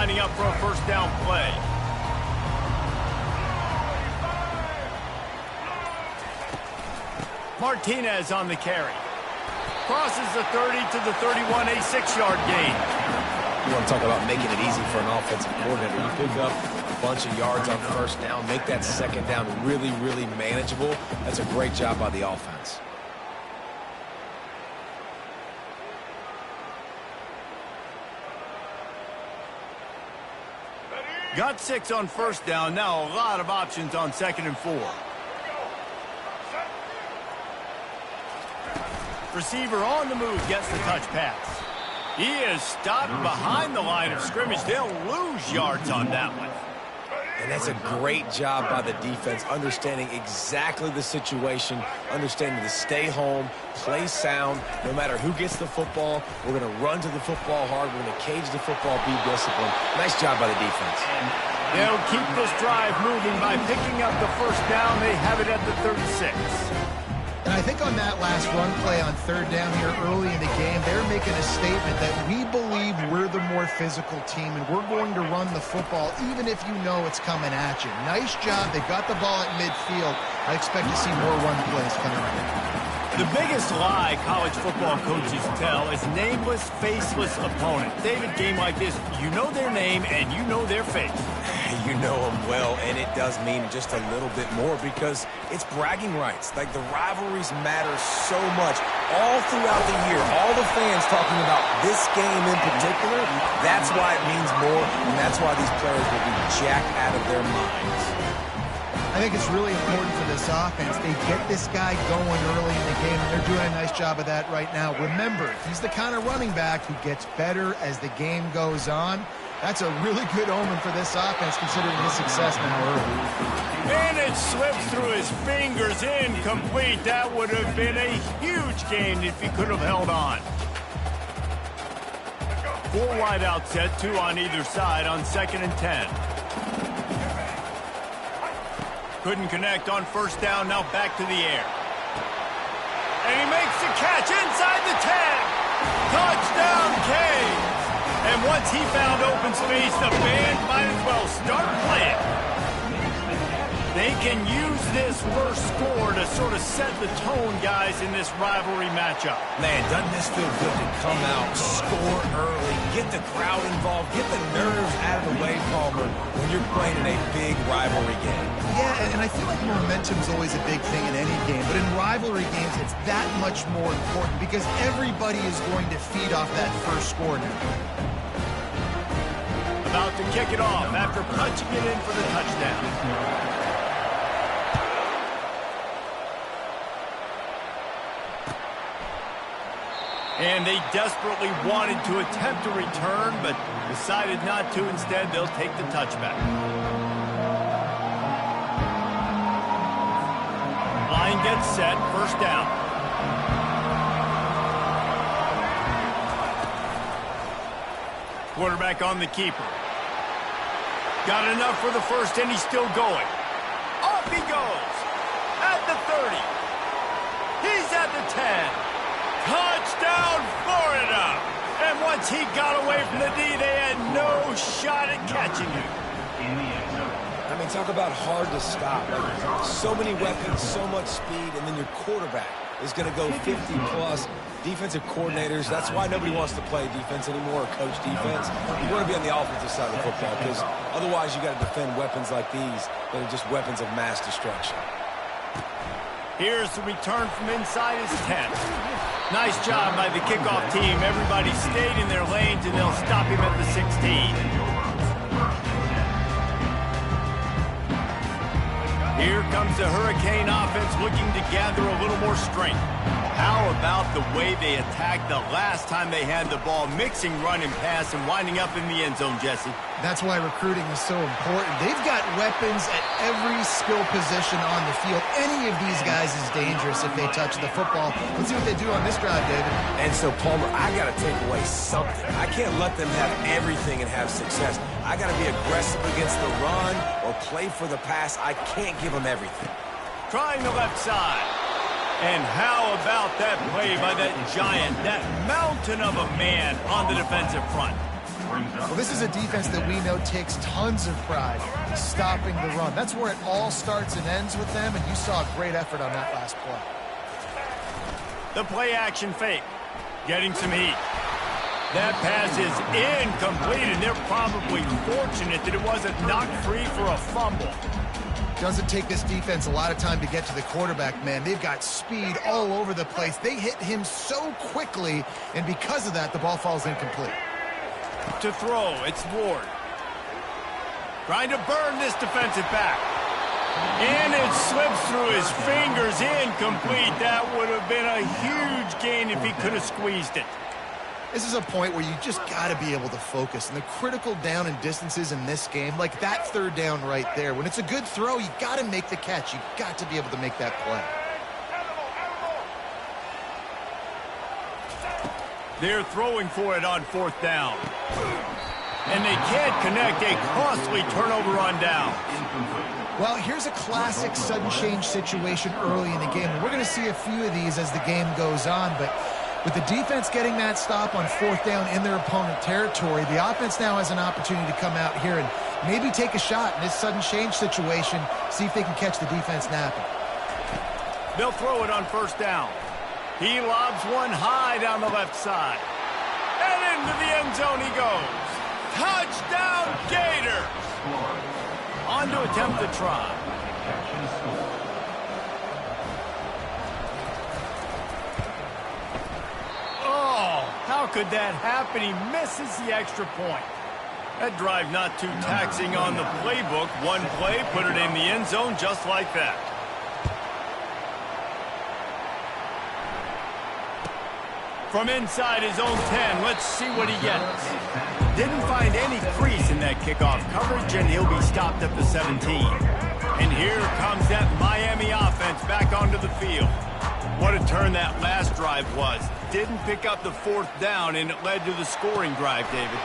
lining up for a first down play. Martinez on the carry. Crosses the 30 to the 31, a 6-yard gain. You want to talk about making it easy for an offensive coordinator. You pick up a bunch of yards on first down, make that second down really, really manageable. That's a great job by the offense. Got 6 on first down. Now a lot of options on 2nd and 4. Receiver on the move gets the touch pass. He is stopped behind the line of scrimmage. They'll lose yards on that one. And that's a great job by the defense, understanding exactly the situation, understanding to stay home, play sound. No matter who gets the football, we're going to run to the football hard. We're going to cage the football, be disciplined. Nice job by the defense. They'll keep this drive moving by picking up the first down. They have it at the 36. And I think on that last run play on 3rd down here early in the game, they're making a statement that we believe we're the more physical team and we're going to run the football even if you know it's coming at you. Nice job. They got the ball at midfield. I expect to see more run plays coming up. The biggest lie college football coaches tell is nameless, faceless opponent. David, game like this, you know their name and you know their face. You know them well, and it does mean just a little bit more because it's bragging rights. Like, the rivalries matter so much all throughout the year. All the fans talking about this game in particular, that's why it means more, and that's why these players will be jacked out of their minds. I think it's really important for this offense. They get this guy going early in the game, and they're doing a nice job of that right now. Remember, he's the kind of running back who gets better as the game goes on. That's a really good omen for this offense, considering his success now early. And it slips through his fingers, incomplete. That would have been a huge gain if he could have held on. 4 wide out set, 2 on either side on 2nd and 10. Couldn't connect on first down, now back to the air. And he makes the catch inside the 10. Touchdown, Canes. And once he found open space, the band might as well start playing. They can use this first score to sort of set the tone, guys, in this rivalry matchup. Man, doesn't this feel good to come out, score early, get the crowd involved, get the nerves out of the way, Palmer, when you're playing in a big rivalry game. Yeah, and I feel like momentum's always a big thing in any game, but in rivalry games, it's that much more important because everybody is going to feed off that first score now. About to kick it off after punching it in for the touchdown. And they desperately wanted to attempt a return, but decided not to. Instead, they'll take the touchback. Line gets set, first down. Quarterback on the keeper. Got enough for the first, and he's still going. Off he goes. At the 30. He's at the 10. Touchdown, Florida! And once he got away from the D, they had no shot at catching him. I mean, talk about hard to stop. Like, so many weapons, so much speed, and then your quarterback is going to go 50-plus. Defensive coordinators, that's why nobody wants to play defense anymore or coach defense. You want to be on the offensive side of the football because otherwise you got to defend weapons like these that are just weapons of mass destruction. Here's the return from inside his 10. Nice job by the kickoff team. Everybody stayed in their lanes, and they'll stop him at the 16. Here comes the Hurricane offense looking to gather a little more strength. How about the way they attacked the last time they had the ball, mixing run and pass and winding up in the end zone, Jesse? That's why recruiting is so important. They've got weapons at every skill position on the field. Any of these guys is dangerous if they touch the football. Let's see what they do on this drive, David. And so, Palmer, I got to take away something. I can't let them have everything and have success. I got to be aggressive against the run or play for the pass. I can't give them everything. Trying the left side. And how about that play by that giant, that mountain of a man on the defensive front? Well, this is a defense that we know takes tons of pride stopping the run. That's where it all starts and ends with them, and you saw a great effort on that last play. The play action fake, getting some heat. That pass is incomplete, and they're probably fortunate that it wasn't knocked free for a fumble. Doesn't take this defense a lot of time to get to the quarterback, man. They've got speed all over the place. They hit him so quickly, and because of that, the ball falls incomplete. To throw, it's Ward. Trying to burn this defensive back. And it slips through his fingers, incomplete. That would have been a huge gain if he could have squeezed it. This is a point where you just got to be able to focus. And the critical down and distances in this game, like that third down right there, when it's a good throw, you got to make the catch. You got to be able to make that play. They're throwing for it on fourth down. And they can't connect, a costly turnover on down. Well, here's a classic sudden change situation early in the game. And we're going to see a few of these as the game goes on, but with the defense getting that stop on fourth down in their opponent territory, the offense now has an opportunity to come out here and maybe take a shot in this sudden change situation, see if they can catch the defense napping. They'll throw it on first down. He lobs one high down the left side. And into the end zone he goes. Touchdown, Gators! On to attempt the try. How could that happen? He misses the extra point. That drive not too taxing on the playbook. One play, put it in the end zone just like that. From inside his own 10, let's see what he gets. Didn't find any crease in that kickoff coverage, and he'll be stopped at the 17. And here comes that Miami offense back onto the field. What a turn that last drive was. Didn't pick up the fourth down, and it led to the scoring drive, David.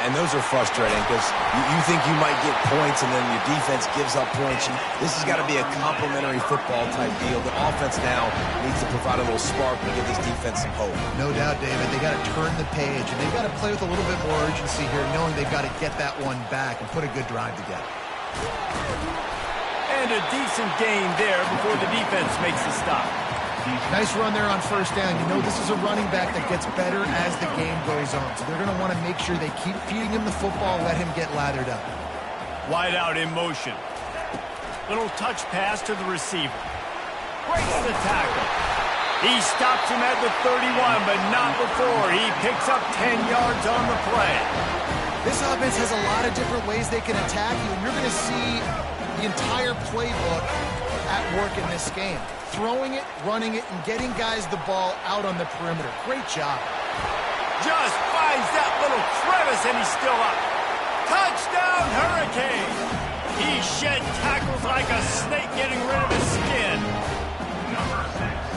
And those are frustrating because you think you might get points and then your defense gives up points. This has got to be a complementary football type deal. The offense now needs to provide a little spark and give this defense some hope. No doubt, David. They got to turn the page, and they've got to play with a little bit more urgency here, knowing they've got to get that one back and put a good drive together. And a decent gain there before the defense makes the stop. Nice run there on first down. You know this is a running back that gets better as the game goes on. So they're going to want to make sure they keep feeding him the football, let him get lathered up. Wide out in motion. Little touch pass to the receiver. Breaks the tackle. He stops him at the 31, but not before. He picks up 10 yards on the play. This offense has a lot of different ways they can attack you, and you're going to see the entire playbook at work in this game. Throwing it, running it, and getting guys the ball out on the perimeter. Great job. Just finds that little crevice, and he's still up. Touchdown, Hurricane! He shed tackles like a snake getting rid of his skin.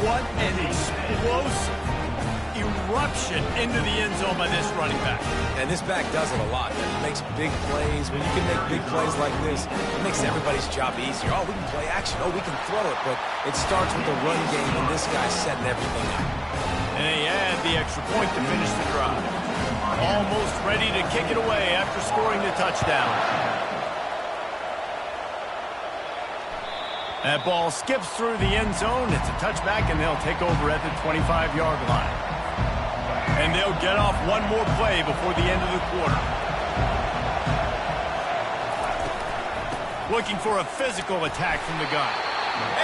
What an explosive eruption into the end zone by this running back. And this back does it a lot. He makes big plays. When you can make big plays like this, it makes everybody's job easier. Oh, we can play action. Oh, we can throw it. But it starts with the run game, and this guy's setting everything up. And they add the extra point to finish the drive. Almost ready to kick it away after scoring the touchdown. That ball skips through the end zone. It's a touchback, and they'll take over at the 25-yard line. And they'll get off one more play before the end of the quarter. Looking for a physical attack from the gun.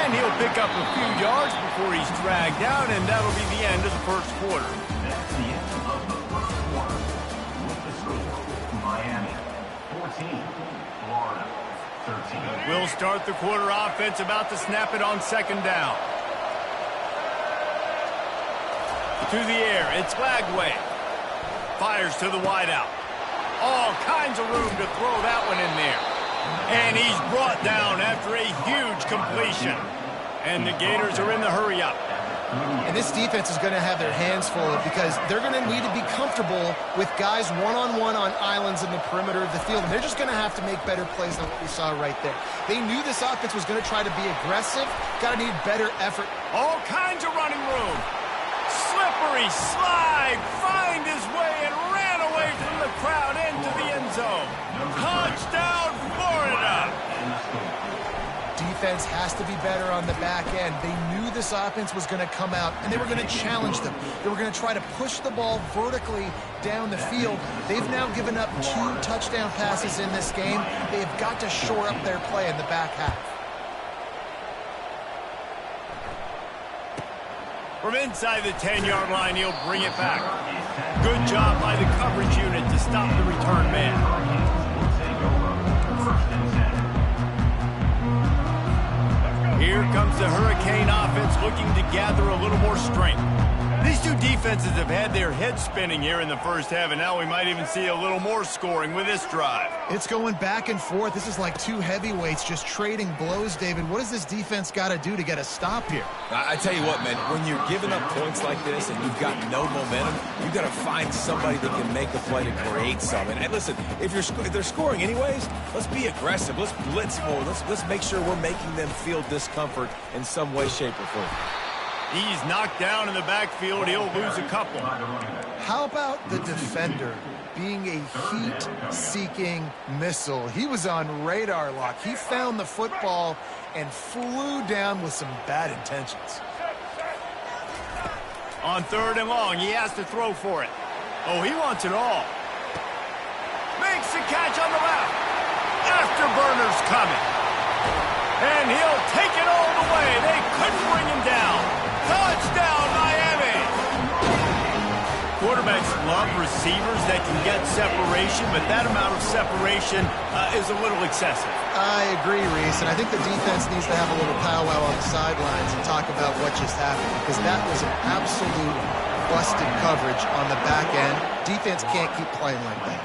And he'll pick up a few yards before he's dragged down, and that'll be the end of the first quarter. That's the end of the first quarter. With the score, Miami 14, Florida 13. We'll start the quarter offense about to snap it on second down. To the air, it's Lagway. Fires to the wideout. All kinds of room to throw that one in there. And he's brought down after a huge completion. And the Gators are in the hurry-up. And this defense is going to have their hands full because they're going to need to be comfortable with guys one-on-one on islands in the perimeter of the field. And they're just going to have to make better plays than what we saw right there. They knew this offense was going to try to be aggressive. Got to need better effort. All kinds of running room. Slippery slide, find his way and ran away from the crowd. And defense has to be better on the back end. They knew this offense was going to come out, and they were going to challenge them. They were going to try to push the ball vertically down the field. They've now given up 2 touchdown passes in this game. They've got to shore up their play in the back half. From inside the 10-yard line, he'll bring it back. Good job by the coverage unit to stop the return man. Here comes the Hurricane offense looking to gather a little more strength. These two defenses have had their heads spinning here in the first half, and now we might even see a little more scoring with this drive. It's going back and forth. This is like 2 heavyweights just trading blows, David. What does this defense got to do to get a stop here? I tell you what, man, when you're giving up points like this and you've got no momentum, you've got to find somebody that can make a play to create something. And listen, if they're scoring anyways, let's be aggressive. Let's blitz more. Let's make sure we're making them feel discomfort in some way, shape, or form. He's knocked down in the backfield. He'll lose a couple. How about the defender being a heat-seeking missile? He was on radar lock. He found the football and flew down with some bad intentions. On 3rd and long, he has to throw for it. Oh, he wants it all. Makes the catch on the left. Afterburner's coming. And he'll take it all the way. They couldn't bring him down. Touchdown, Miami! Quarterbacks love receivers that can get separation, but that amount of separation is a little excessive. I agree, Reese, and I think the defense needs to have a little powwow on the sidelines and talk about what just happened, because that was an absolute busted coverage on the back end. Defense can't keep playing like that.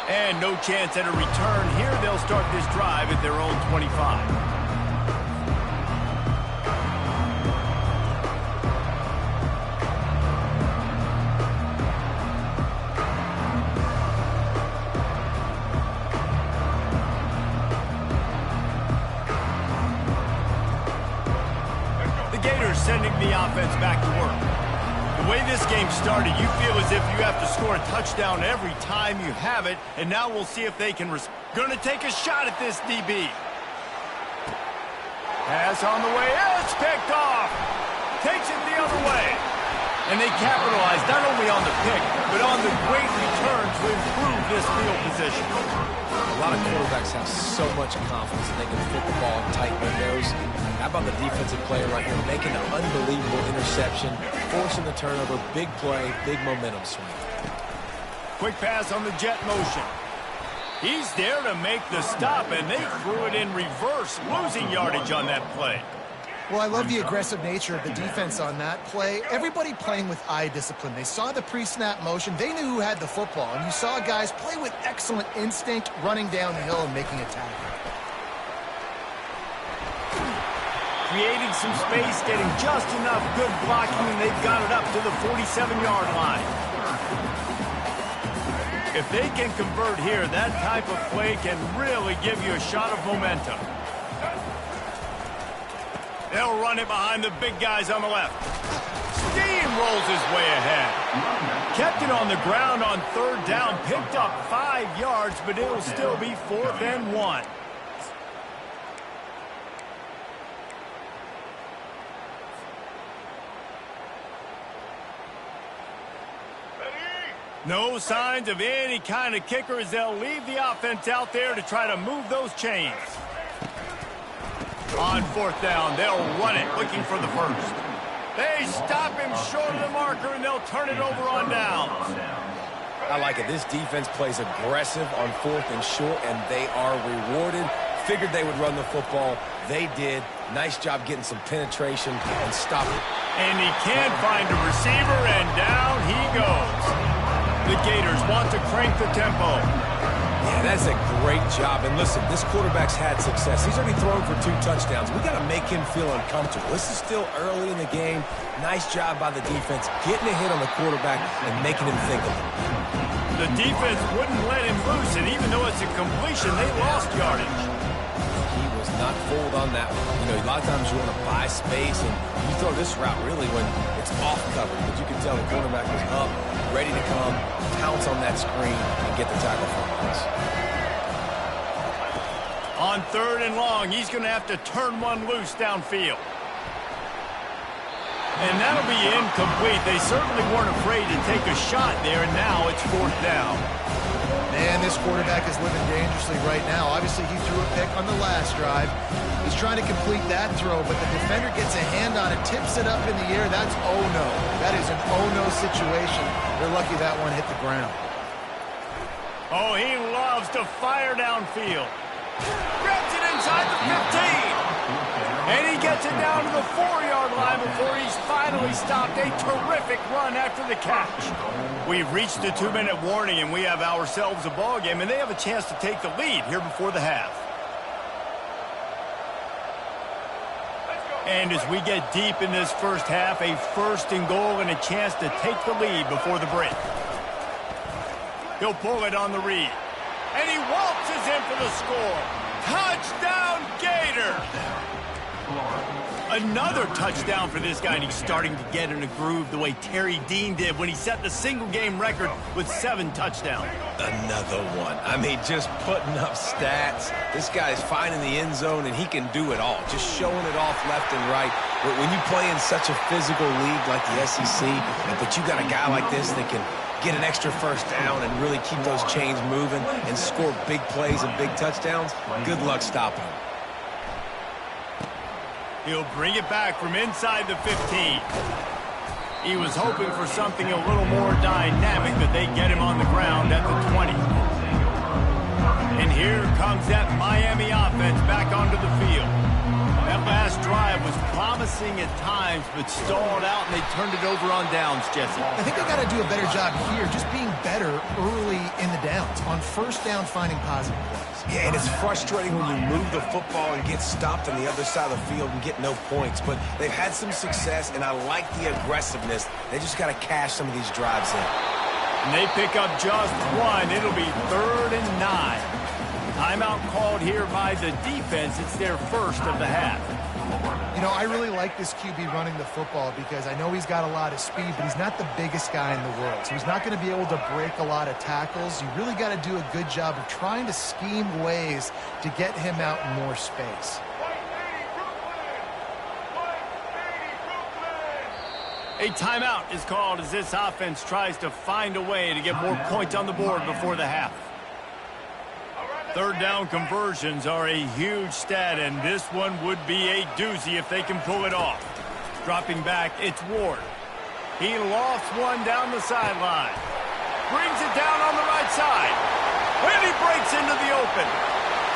And no chance at a return here. They'll start this drive at their own 25. Sending the offense back to work. The way this game started, you feel as if you have to score a touchdown every time you have it, and now we'll see if they can Going to take a shot at this DB. Pass on the way. It's picked off. Takes it the other way. And they capitalize not only on the pick, but on the great return to improve this field position. A lot of quarterbacks have so much confidence that they can flip the ball in tight windows. How about the defensive player right here making an unbelievable interception, forcing the turnover, big play, big momentum swing. Quick pass on the jet motion. He's there to make the stop, and they threw it in reverse, losing yardage on that play. Well, I love the aggressive nature of the defense on that play. Everybody playing with eye discipline. They saw the pre-snap motion. They knew who had the football, and you saw guys play with excellent instinct, running down the hill and making a tackle. Creating some space, getting just enough good blocking, and they've got it up to the 47-yard line. If they can convert here, that type of play can really give you a shot of momentum. They'll run it behind the big guys on the left. Steamrolls his way ahead. Kept it on the ground on 3rd down, picked up 5 yards, but it'll still be 4th and 1. No signs of any kind of kicker as they'll leave the offense out there to try to move those chains. On 4th down, they'll run it, looking for the first. They stop him short of the marker, and they'll turn it over on downs. I like it. This defense plays aggressive on 4th and short, and they are rewarded. Figured they would run the football. They did. Nice job getting some penetration and stopping. And he can't find a receiver, and down he goes. The Gators want to crank the tempo. Yeah, that's a great job. And listen, this quarterback's had success. He's already thrown for 2 touchdowns. We got to make him feel uncomfortable. This is still early in the game. Nice job by the defense, getting a hit on the quarterback and making him think of it. The defense wouldn't let him loose, and even though it's a completion, they lost yardage. He was not fooled on that one. You know, a lot of times you want to buy space, and you throw this route really when it's off coverage. But you can tell the quarterback was up, ready to come, pounce on that screen, and get the tackle for us. On 3rd and long, he's going to have to turn one loose downfield. And that'll be incomplete. They certainly weren't afraid to take a shot there, and now it's 4th down. Man, this quarterback is living dangerously right now. Obviously, he threw a pick on the last drive. He's trying to complete that throw, but the defender gets a hand on it, tips it up in the air. That's oh-no. That is an oh-no situation. They're lucky that one hit the ground. Oh, he loves to fire downfield. Grabs it inside the 15. And he gets it down to the 4-yard line before he's finally stopped. A terrific run after the catch. We've reached the 2-minute warning, and we have ourselves a ball game, and they have a chance to take the lead here before the half. And as we get deep in this first half, a 1st and goal and a chance to take the lead before the break. He'll pull it on the read. And he waltzes in for the score. Touchdown, Gator! Another touchdown for this guy, and he's starting to get in a groove the way Terry Dean did when he set the single-game record with 7 touchdowns. Another one. I mean, just putting up stats. This guy's finding the end zone, and he can do it all. Just showing it off left and right. When you play in such a physical league like the SEC, but you got a guy like this that can get an extra 1st down and really keep those chains moving and score big plays and big touchdowns, good luck stopping him. He'll bring it back from inside the 15. He was hoping for something a little more dynamic, but they get him on the ground at the 20. And here comes that Miami offense back onto the field. That last drive was promising at times, but stalled out, and they turned it over on downs, Jesse. I think they got to do a better job here, just being better early in the downs. On 1st down, finding positive plays. Yeah, and it's frustrating when you move the football and get stopped on the other side of the field and get no points. But they've had some success, and I like the aggressiveness. They just got to cash some of these drives in. And they pick up just 1. It'll be 3rd and 9. Timeout called here by the defense. It's their 1st of the half. You know, I really like this QB running the football because I know he's got a lot of speed, but he's not the biggest guy in the world. So he's not going to be able to break a lot of tackles. You really got to do a good job of trying to scheme ways to get him out in more space. A timeout is called as this offense tries to find a way to get more points on the board before the half. 3rd down conversions are a huge stat, and this one would be a doozy if they can pull it off. Dropping back, it's Ward. He lofts one down the sideline. Brings it down on the right side. And he breaks into the open.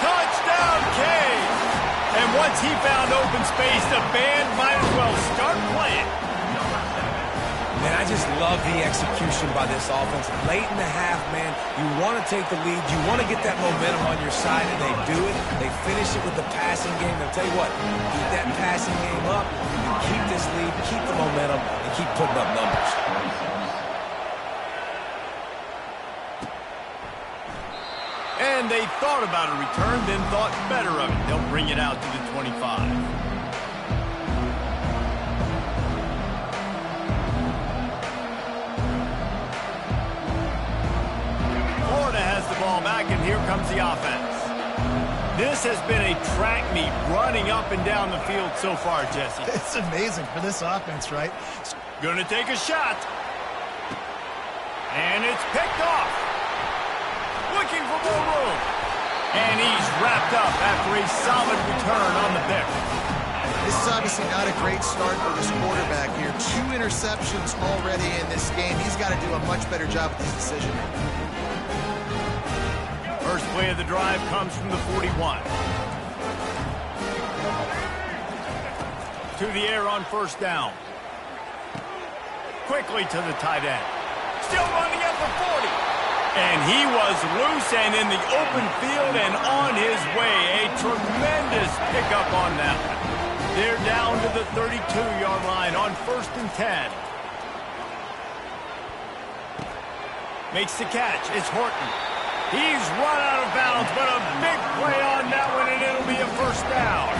Touchdown, Caves! And once he found open space, the band might as well start playing. Man, I just love the execution by this offense. Late in the half, man, you want to take the lead. You want to get that momentum on your side, and they do it. They finish it with the passing game. I'll tell you what, keep that passing game up. You keep this lead, keep the momentum, and keep putting up numbers. And they thought about a return, then thought better of it. They'll bring it out to the 25. Ball back, and here comes the offense. This has been a track meet running up and down the field so far, Jesse. It's amazing for this offense, right? Gonna take a shot. And it's picked off. Looking for more room. And he's wrapped up after a solid return on the pick. This is obviously not a great start for this quarterback here. 2 interceptions already in this game. He's got to do a much better job with his decision-making. First play of the drive comes from the 41. To the air on 1st down. Quickly to the tight end. Still running at the 40. And he was loose and in the open field and on his way. A tremendous pickup on that one. They're down to the 32-yard line on 1st and 10. Makes the catch. It's Horton. He's run out of bounds, but a big play on that one, and it'll be a 1st down.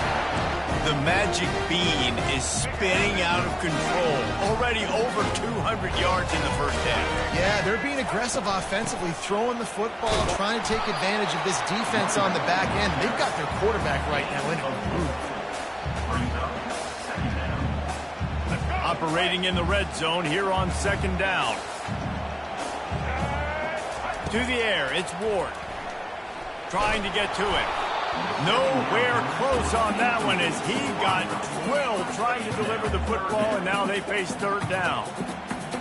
The magic bean is spinning out of control. Already over 200 yards in the first half. Yeah, they're being aggressive offensively, throwing the football, trying to take advantage of this defense on the back end. They've got their quarterback right now in a groove. Operating in the red zone here on second down. To the air, it's Ward. Trying to get to it. Nowhere close on that one as he got drilled trying to deliver the football, and now they face third down.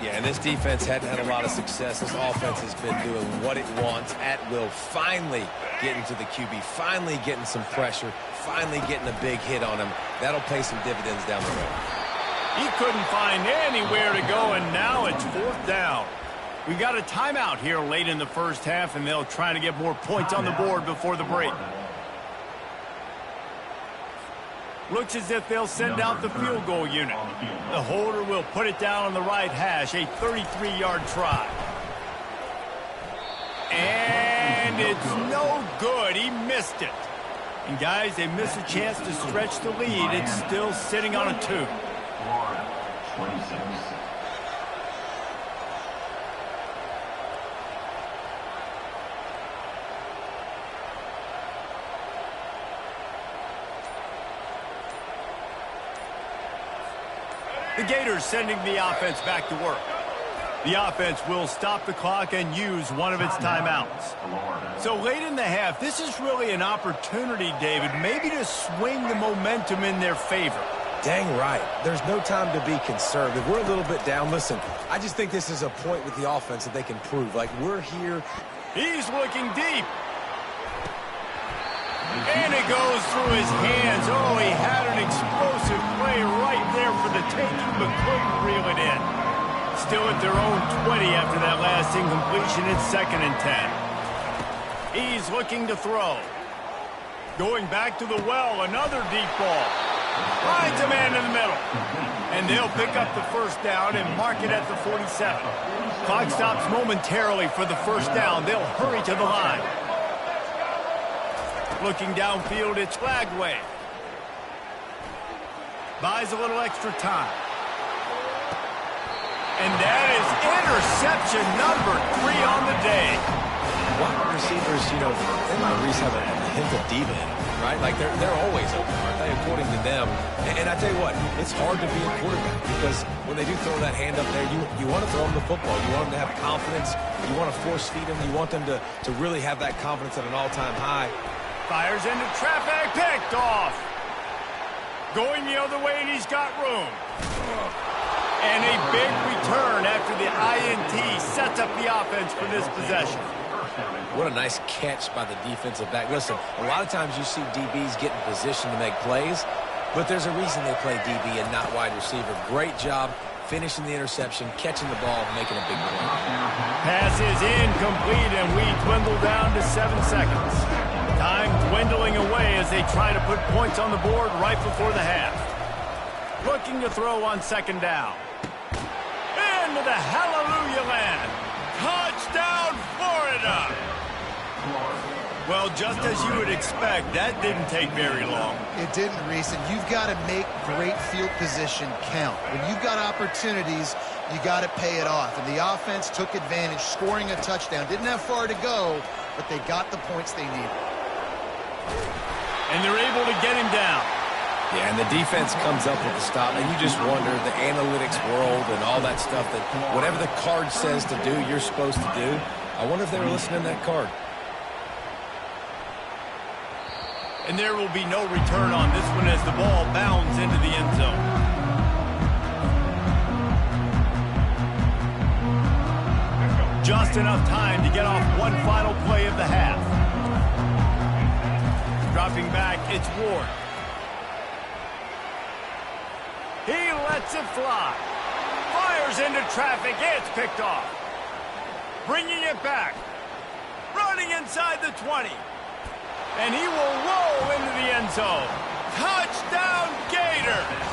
Yeah, and this defense hadn't had a lot of success. This offense has been doing what it wants at will. Finally getting to the QB, finally getting some pressure, finally getting a big hit on him. That'll pay some dividends down the road. He couldn't find anywhere to go, and now it's fourth down. We got a timeout here late in the first half, and they'll try to get more points on the board before the break. Looks as if they'll send out the field goal unit. The holder will put it down on the right hash, a 33-yard try. And it's no good. He missed it. And, guys, they miss a chance to stretch the lead. It's still sitting on a 2. Florida, 26. The Gators sending the offense back to work. The offense will stop the clock and use one of its timeouts. So late in the half, this is really an opportunity, David, maybe to swing the momentum in their favor. Dang right. There's no time to be conservative. We're a little bit down. Listen, I just think this is a point with the offense that they can prove. Like, we're here. He's looking deep. And it goes through his hands. Oh, he had an explosive play right there for the taking, but couldn't reel it in. Still at their own 20 after that last incompletion. It's 2nd and 10. He's looking to throw. Going back to the well, another deep ball. Finds a man in the middle. And they'll pick up the first down and mark it at the 47. Clock stops momentarily for the first down. They'll hurry to the line. Looking downfield, it's Flagway. Buys a little extra time. And that is interception number 3 on the day. Wide receivers, you know, they might at least have a hint of diva in them, right? Like, they're always open, aren't they, according to them? And I tell you what, it's hard to be a quarterback because when they do throw that hand up there, you want to throw them the football. You want them to have confidence. You want to force feed them. You want them to really have that confidence at an all-time high. Fires into traffic, picked off. Going the other way, and he's got room. And a big return after the INT sets up the offense for this possession. What a nice catch by the defensive back. Listen, a lot of times you see DBs get in position to make plays, but there's a reason they play DB and not wide receiver. Great job finishing the interception, catching the ball, making a big play. Pass is incomplete, and we dwindle down to 7 seconds. Time dwindling away as they try to put points on the board right before the half. Looking to throw on 2nd down. Into the hallelujah land. Touchdown, Florida! Well, just as you would expect, that didn't take very long. It didn't, Reese, and you've got to make great field position count. When you've got opportunities, you got to pay it off. And the offense took advantage, scoring a touchdown. Didn't have far to go, but they got the points they needed. And they're able to get him down. Yeah, and the defense comes up with the stop, and you just wonder, the analytics world and all that stuff, that whatever the card says to do, you're supposed to do. I wonder if they were listening to that card. And there will be no return on this one as the ball bounds into the end zone. Just enough time to get off one final play of the half. Dropping back, it's Ward. He lets it fly. Fires into traffic. It's picked off. Bringing it back. Running inside the 20. And he will roll into the end zone. Touchdown, Gators!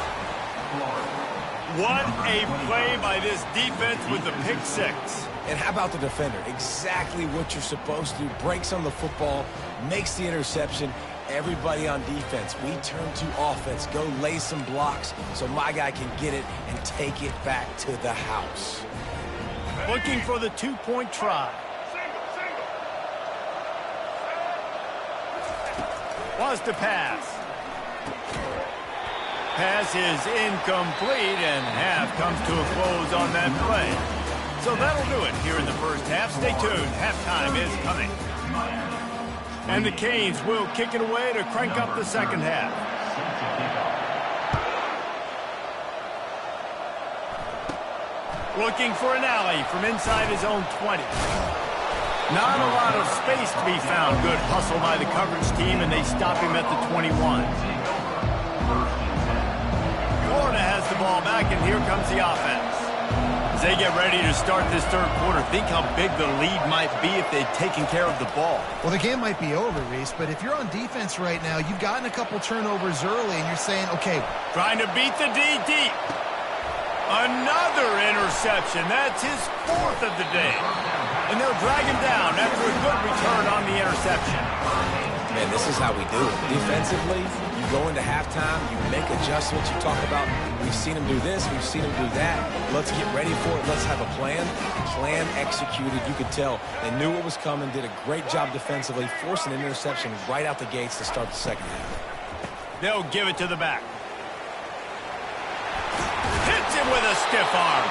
What a play by this defense with the pick six. And how about the defender? Exactly what you're supposed to do. Breaks on the football, makes the interception. Everybody on defense, we turn to offense. Go lay some blocks so my guy can get it and take it back to the house. Looking for the two-point try. Wants to pass. Pass is incomplete, and half comes to a close on that play. So that'll do it here in the first half. Stay tuned. Halftime is coming. And the Canes will kick it away to crank up the second half. Looking for an alley from inside his own 20. Not a lot of space to be found. Good hustle by the coverage team, and they stop him at the 21. Florida has the ball back, and here comes the offense. As they get ready to start this third quarter, think how big the lead might be if they'd taken care of the ball. Well, the game might be over, Reese, but if you're on defense right now, you've gotten a couple turnovers early, and you're saying, okay. Trying to beat the D deep. Another interception. That's his fourth of the day. And they'll drag him down after a good return on the interception. Man, this is how we do it. Defensively, you go into halftime, you make adjustments. You talk about, we've seen him do this, we've seen him do that. Let's get ready for it. Let's have a plan. Plan executed. You could tell they knew what was coming, did a great job defensively, forcing an interception right out the gates to start the second half. They'll give it to the back. Hits him with a stiff arm.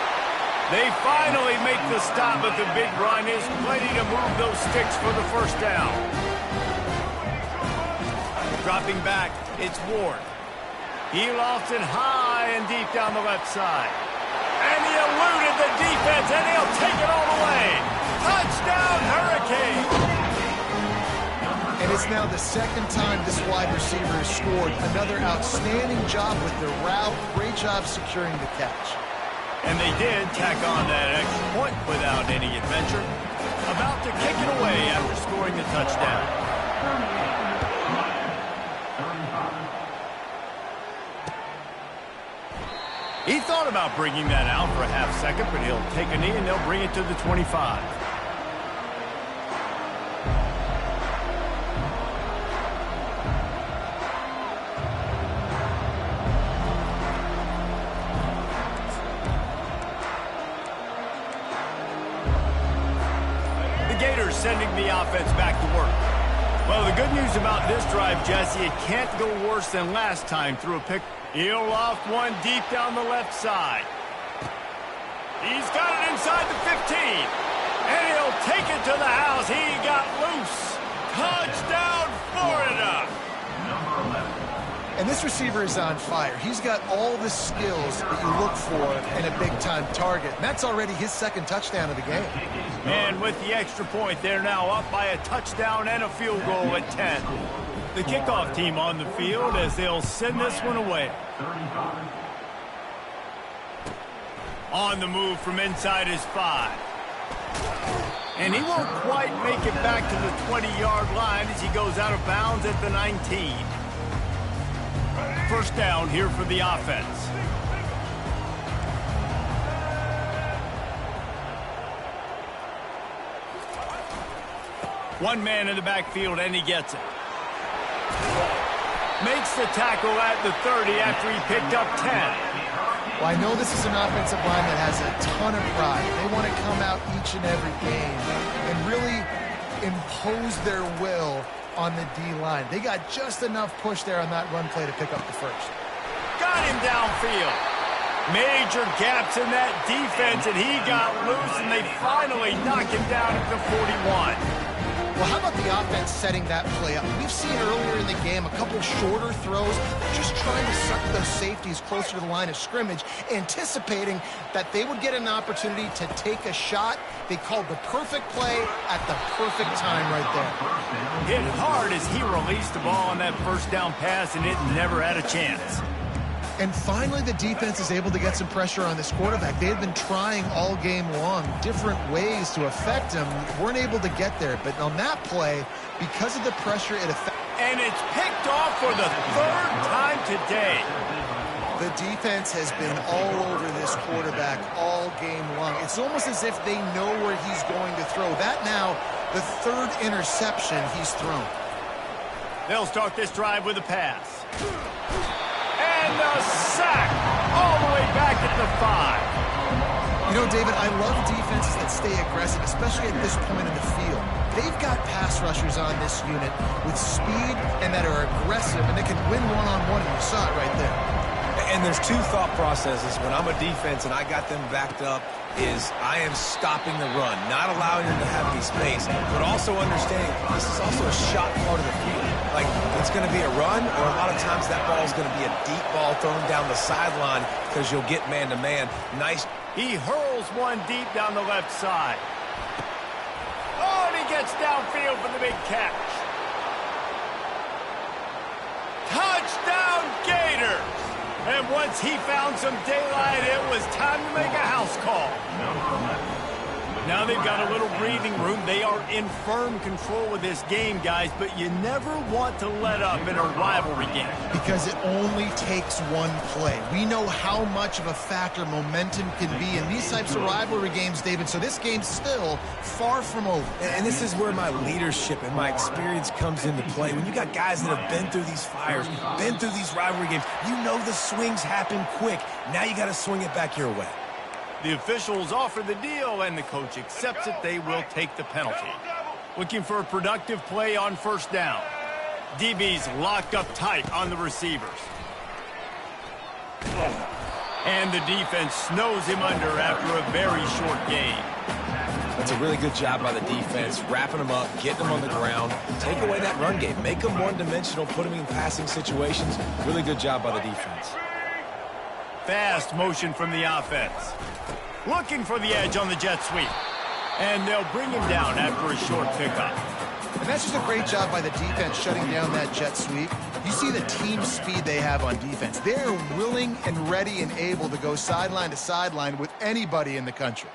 They finally make the stop, but the big run is plenty to move those sticks for the first down. Dropping back, it's Ward. He lofts it high and deep down the left side. And he eluded the defense, and he'll take it all the way. Touchdown, Hurricane! And it's now the second time this wide receiver has scored. Another outstanding job with the route. Great job securing the catch. And they did tack on that extra point without any adventure. About to kick it away after scoring the touchdown. He thought about bringing that out for a half second, but he'll take a knee and they'll bring it to the 25. Gators sending the offense back to work. Well, the good news about this drive, Jesse, it can't go worse than last time through a pick. He'll loft one deep down the left side. He's got it inside the 15. And he'll take it to the house. He got loose. Touchdown, Florida. And this receiver is on fire. He's got all the skills that you look for in a big-time target. And that's already his second touchdown of the game. And with the extra point, they're now up by a touchdown and a field goal at 10. The kickoff team on the field as they'll send this one away. On the move from inside his 5. And he won't quite make it back to the 20-yard line as he goes out of bounds at the 19. First down here for the offense. One man in the backfield, and he gets it. Makes the tackle at the 30 after he picked up 10. Well, I know this is an offensive line that has a ton of pride. They want to come out each and every game and really impose their will on the D-line. They got just enough push there on that run play to pick up the first. Got him downfield. Major gaps in that defense, and he got loose, and they finally knock him down at the 41. Well, how about the offense setting that play up? We've seen earlier in the game a couple shorter throws, just trying to suck those safeties closer to the line of scrimmage, anticipating that they would get an opportunity to take a shot. They called the perfect play at the perfect time right there. Hit hard as he released the ball on that first down pass, and it never had a chance. And finally, the defense is able to get some pressure on this quarterback. They had been trying all game long, different ways to affect him. Weren't able to get there. But on that play, because of the pressure it affected. And it's picked off for the third time today. The defense has been all over this quarterback all game long. It's almost as if they know where he's going to throw. That now, the third interception he's thrown. They'll start this drive with a pass. And a sack all the way back at the 5. You know, David, I love defenses that stay aggressive, especially at this point in the field. They've got pass rushers on this unit with speed and that are aggressive, and they can win one-on-one, and you saw it right there. And there's two thought processes when I'm a defense and I got them backed up is I am stopping the run, not allowing them to have any space, but also understanding this is also a shot part of the field. Like, it's going to be a run, or a lot of times that ball is going to be a deep ball thrown down the sideline because you'll get man-to-man. Nice. He hurls one deep down the left side. Oh, and he gets downfield for the big catch. Touchdown, Gators! And once he found some daylight, it was time to make a house call. Now they've got a little breathing room. They are in firm control of this game, guys, but you never want to let up in a rivalry game. Because it only takes one play. We know how much of a factor momentum can be in these types of rivalry games, David, so this game's still far from over. And this is where my leadership and my experience comes into play. When you got guys that have been through these fires, been through these rivalry games, you know the swings happen quick. Now you got to swing it back your way. The officials offer the deal, and the coach accepts it. They will take the penalty. Looking for a productive play on first down. DB's locked up tight on the receivers. And the defense snows him under after a very short gain. That's a really good job by the defense, wrapping them up, getting them on the ground. Take away that run game. Make them one-dimensional, put them in passing situations. Really good job by the defense. Fast motion from the offense. Looking for the edge on the jet sweep. And they'll bring him down after a short pickup. And that's just a great job by the defense shutting down that jet sweep. You see the team speed they have on defense. They're willing and ready and able to go sideline to sideline with anybody in the country.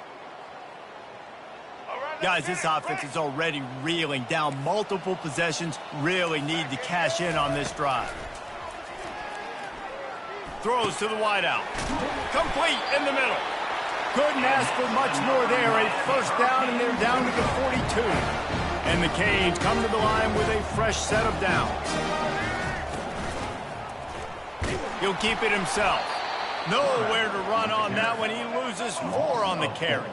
Guys, this offense is already reeling down multiple possessions. Really need to cash in on this drive. Throws to the wideout. Complete in the middle. Couldn't ask for much more there. A first down, and they're down to the 42. And the Canes come to the line with a fresh set of downs. He'll keep it himself. Nowhere to run on that one. He loses 4 on the carry.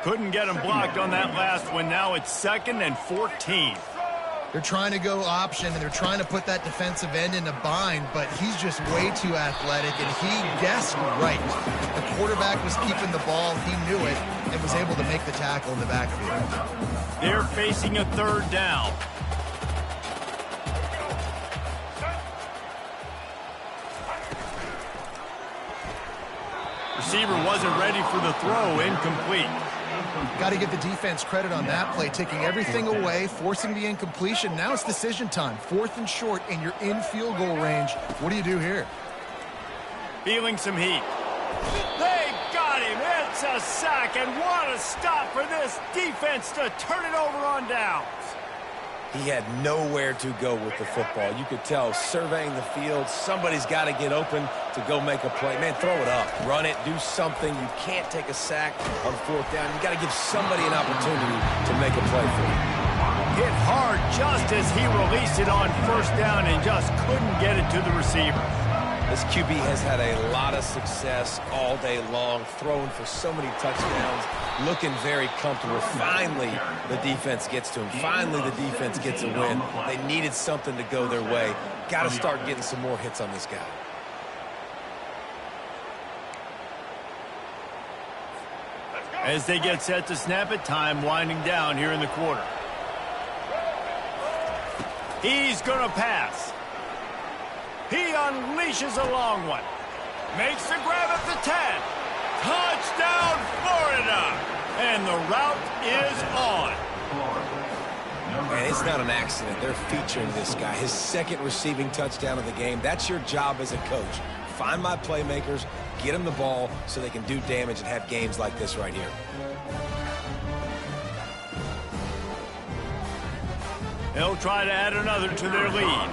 Couldn't get him blocked on that last one. Now it's 2nd and 14. They're trying to go option, and they're trying to put that defensive end in a bind, but he's just way too athletic, and he guessed right. The quarterback was keeping the ball. He knew it and was able to make the tackle in the backfield. They're facing a third down. Receiver wasn't ready for the throw. Incomplete. Got to give the defense credit on that play, taking everything away, forcing the incompletion. Now it's decision time. 4th and short, and you're in field goal range. What do you do here? Feeling some heat. They got him. It's a sack, and what a stop for this defense to turn it over on downs. He had nowhere to go with the football. You could tell, surveying the field, somebody's got to get open to go make a play. Man, throw it up. Run it. Do something. You can't take a sack on 4th down. You got to give somebody an opportunity to make a play for you. Hit hard just as he released it on first down and just couldn't get it to the receiver. This QB has had a lot of success all day long, throwing for so many touchdowns, looking very comfortable. Finally, the defense gets to him. Finally, the defense gets a win. They needed something to go their way. Got to start getting some more hits on this guy. As they get set to snap it, time winding down here in the quarter. He's going to pass. He unleashes a long one. Makes the grab at the 10. Touchdown, Florida! And the route is on. And it's not an accident. They're featuring this guy. His 2nd receiving touchdown of the game. That's your job as a coach. Find my playmakers, get them the ball so they can do damage and have games like this right here. They'll try to add another to their lead.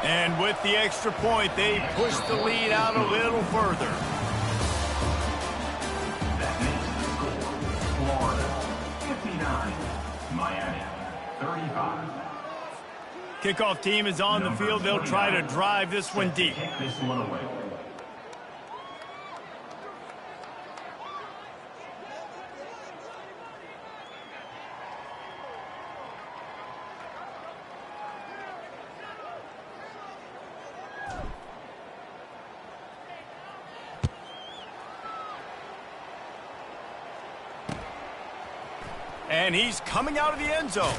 And with the extra point, they push the lead out a little further. That makes the score Florida 59, Miami 35. Kickoff team is on the field. They'll try to drive this one deep. Take this one away. And he's coming out of the end zone.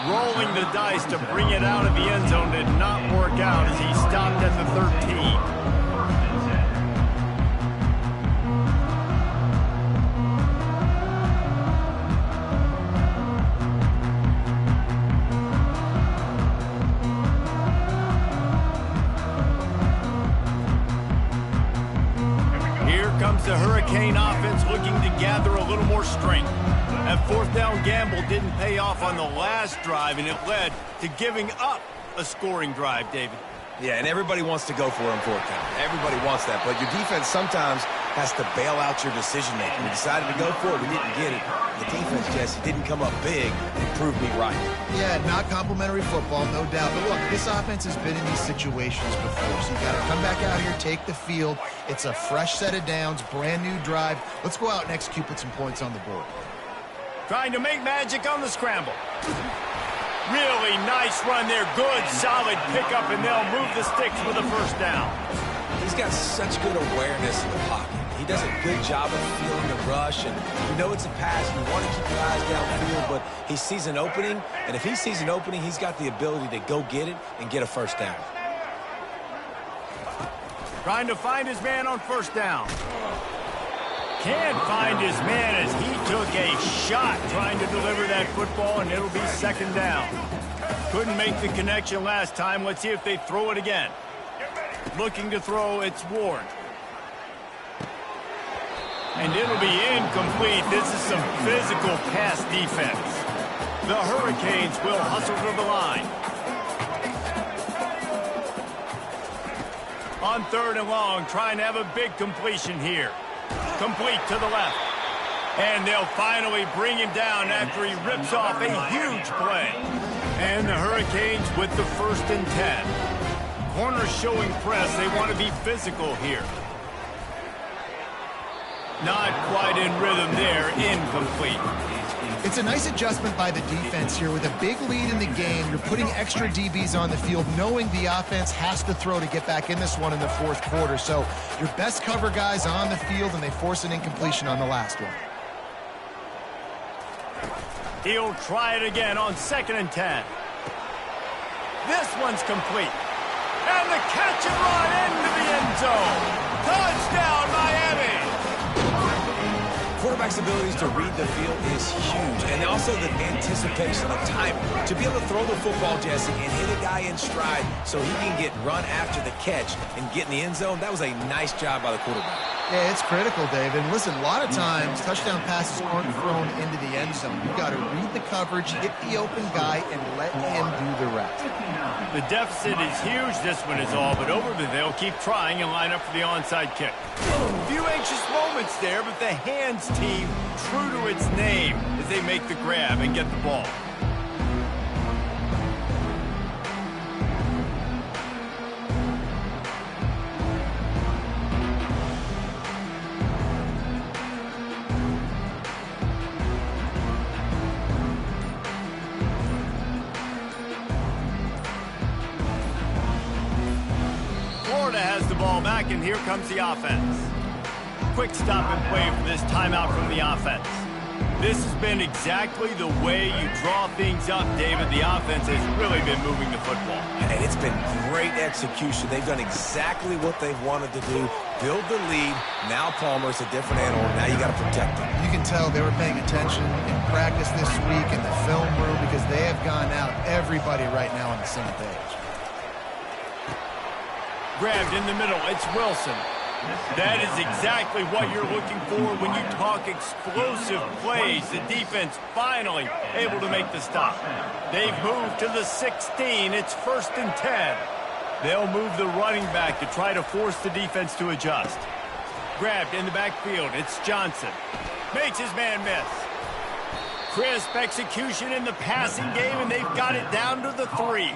Rolling the dice to bring it out of the end zone did not work out as he stopped at the 13. Here comes the Hurricane offense looking to gather a little more strength. That fourth down gamble didn't pay off on the last drive, and it led to giving up a scoring drive, David. Yeah, and everybody wants to go for it on fourth down. Everybody wants that, but your defense sometimes has to bail out your decision-making. We decided to go for it. We didn't get it. The defense, Jesse, didn't come up big and prove me right. Yeah, not complimentary football, no doubt. But look, this offense has been in these situations before, so you got to come back out here, take the field. It's a fresh set of downs, brand new drive. Let's go out and execute, put some points on the board. Trying to make magic on the scramble. Really nice run there. Good, solid pickup, and they'll move the sticks with a first down. He's got such good awareness in the pocket. He does a good job of feeling the rush, and you know it's a pass, and you want to keep your eyes downfield, but he sees an opening, and if he sees an opening, he's got the ability to go get it and get a first down. Trying to find his man on first down. Can't find his man as he took a shot trying to deliver that football, and it'll be second down. Couldn't make the connection last time. Let's see if they throw it again. Looking to throw, it's Ward. And it'll be incomplete. This is some physical pass defense. The Hurricanes will hustle to the line. On third and long, trying to have a big completion here. Complete to the left. And they'll finally bring him down after he rips off a huge play. And the Hurricanes with the 1st and 10. Corners showing press. They want to be physical here. Not quite in rhythm there. Incomplete. It's a nice adjustment by the defense here. With a big lead in the game, you're putting extra DBs on the field, knowing the offense has to throw to get back in this one in the fourth quarter. So your best cover guys on the field, and they force an incompletion on the last one. He'll try it again on 2nd and 10. This one's complete. And the catch and run into the end zone. Touchdown, Miami! Quarterback's abilities to read the field is huge, and also the anticipation, the timing. To be able to throw the football, Jesse, and hit a guy in stride so he can get run after the catch and get in the end zone, that was a nice job by the quarterback. Yeah, it's critical, David. And listen, a lot of times, touchdown passes aren't thrown into the end zone. You've got to read the coverage, hit the open guy, and let him do the rest. The deficit is huge, this one is all, but Overton, they'll keep trying and line up for the onside kick. A few anxious moments there, but the hands team true to its name as they make the grab and get the ball. Florida has the ball back, and here comes the offense. Quick stop and play for this timeout from the offense. This has been exactly the way you draw things up, David. The offense has really been moving the football. And it's been great execution. They've done exactly what they've wanted to do. Build the lead. Now Palmer's a different animal. Now you got to protect him. You can tell they were paying attention in practice this week in the film room because they have gone out, everybody right now on the same page. Grabbed in the middle. It's Wilson. That is exactly what you're looking for when you talk explosive plays. The defense finally able to make the stop. They've moved to the 16. It's 1st and 10. They'll move the running back to try to force the defense to adjust. Grabbed in the backfield. It's Johnson. Makes his man miss. Crisp execution in the passing game, and they've got it down to the 3.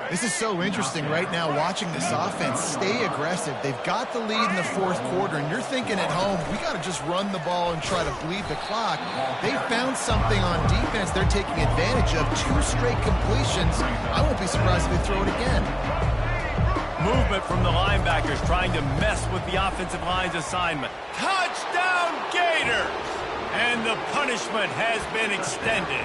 This is so interesting right now, watching this offense stay aggressive. They've got the lead in the fourth quarter, and you're thinking at home, we got to just run the ball and try to bleed the clock. They found something on defense they're taking advantage of. 2 straight completions. I won't be surprised if they throw it again. Movement from the linebackers trying to mess with the offensive line's assignment. Touchdown, Gators! And the punishment has been extended.